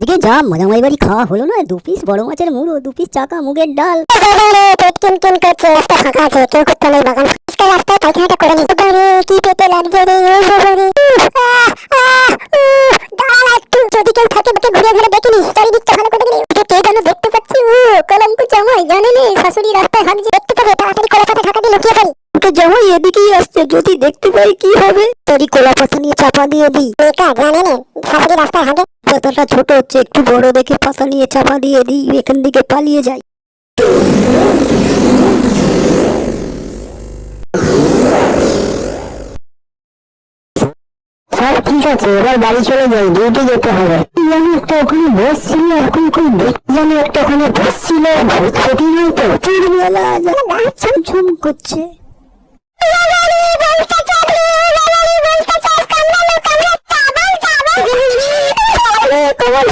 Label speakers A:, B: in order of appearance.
A: এদিকে যা মজামাই বাড়ি খাওয়া হলো না, 2 পিস বড় মাছের মুড়ো, 2 পিস চাকা মুগের ডাল।
B: পেট কেমন করছে, রাস্তা ফাঁকা আছে, কেউ করতে নেই বাগান। আজকে রাস্তায় পায়খানাটা করে নি। বাবারে কি পেটে লাগছে রে, ও বাবারে। দাঁড়া একটু, যদি কেউ থাকে ওকে ঘুরে ঘুরে দেখিনি, চারিদিকটা ভালো করে দেখি। কে যেন দেখতে পাচ্ছি, ও কলঙ্ক জামাই, জানে নে শাশুড়ি রাস্তায় হাঁটছে, দেখতে পাবে, তাড়াতাড়ি কলা পাতা ঢাকা দিয়ে লুকিয়ে পড়ি।
A: ওটা জামাই এদিকেই আসছে, যদি দেখতে পাই কি হবে? তোরই কলা পাতা নিয়ে চাপা দিয়ে দিই।
B: একা জানে নে শাশুড়ি রাস্তায় হাঁটে।
A: পাতাটা ছোট হচ্ছে, একটু বড় দেখে পাতা নিয়ে চাপা দিয়ে দিই, এখান থেকে পালিয়ে যাই।
B: সব ঠিক আছে, এবার বাড়ি চলে যাই, ডিউটি যেতে হবে। জানি একটা ওখানে বসছিল, এখন কই দেখতে জানি একটা ওখানে বসছিল, ভূত পেটি নয় তো?
A: চুরবেলা ঝুমঝুম করছে।
B: কমল